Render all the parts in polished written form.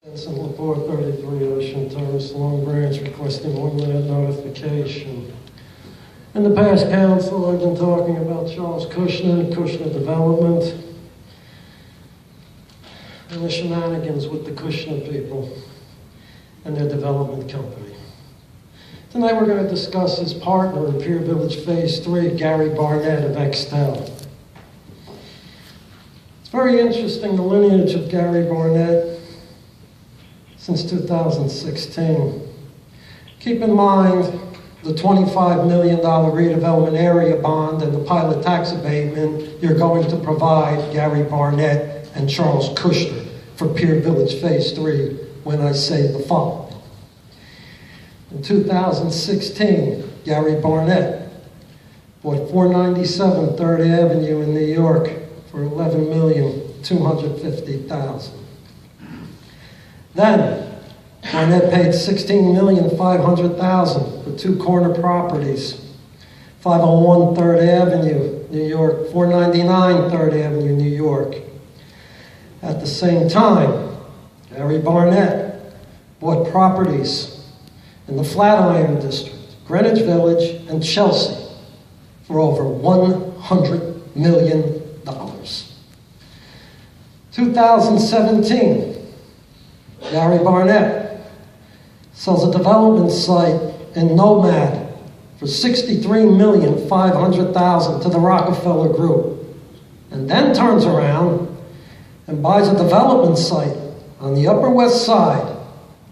Vincent, Lepore, 33 Ocean Terrace, Long Branch, requesting one-minute notification. In the past council, I've been talking about Charles Kushner, Kushner Development, and the shenanigans with the Kushner people and their development company. Tonight we're going to discuss his partner in Pier Village Phase 3, Gary Barnett of Extel. It's very interesting, the lineage of Gary Barnett since 2016. Keep in mind the $25 million redevelopment area bond and the pilot tax abatement you're going to provide Gary Barnett and Charles Kushner for Pier Village Phase 3 when I say the following. In 2016, Gary Barnett bought 497 3rd Avenue in New York for $11,250,000. Then, Barnett paid $16,500,000 for two corner properties, 501 3rd Avenue, New York, 499 3rd Avenue, New York. At the same time, Gary Barnett bought properties in the Flatiron District, Greenwich Village, and Chelsea for over $100 million. 2017, Gary Barnett sells a development site in Nomad for $63,500,000 to the Rockefeller Group, and then turns around and buys a development site on the Upper West Side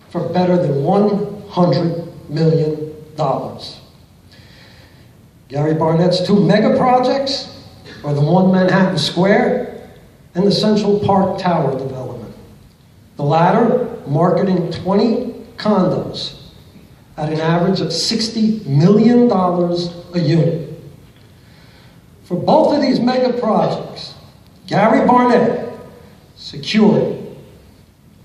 for better than $100 million. Gary Barnett's two mega projects are the One Manhattan Square and the Central Park Tower development. The latter marketing 20 condos at an average of $60 million a unit. For both of these mega projects, Gary Barnett secured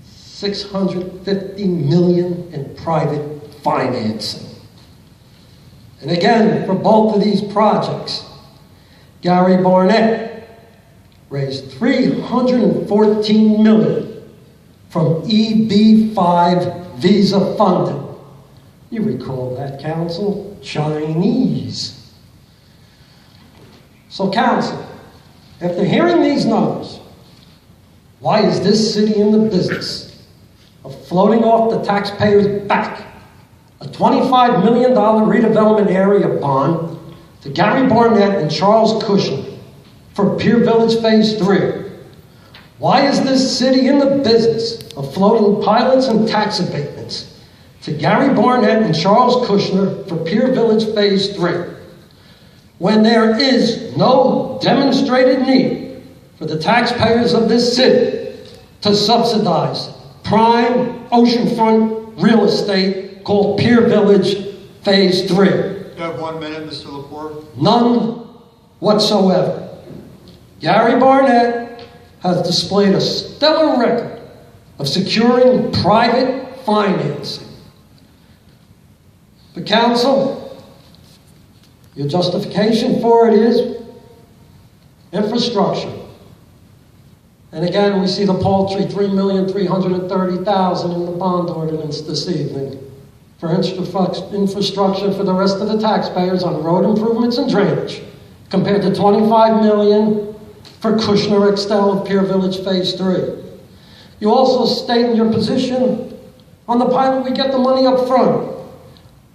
$650 million in private financing. And again, for both of these projects, Gary Barnett raised $314 million from EB-5 visa funding. You recall that, council? Chinese. So, council, after hearing these numbers, why is this city in the business of floating off the taxpayers' back a $25 million redevelopment area bond to Gary Barnett and Charles Kushner for Pier Village Phase 3? Why is this city in the business of floating pilots and tax abatements to Gary Barnett and Charles Kushner for Pier Village Phase 3 when there is no demonstrated need for the taxpayers of this city to subsidize prime oceanfront real estate called Pier Village Phase 3? You have 1 minute, Mr. Lepore. None whatsoever. Gary Barnett has displayed a stellar record of securing private financing. But council, your justification for it is infrastructure. And again, we see the paltry $3,330,000 in the bond ordinance this evening for infrastructure for the rest of the taxpayers on road improvements and drainage, compared to $25 million for Kushner Extel of Pier Village Phase 3. You also state in your position, on the pilot we get the money up front.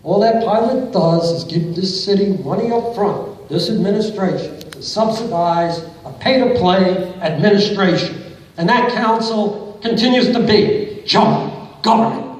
All that pilot does is give this city money up front, this administration, to subsidize a pay-to-play administration. And that council continues to be junk government.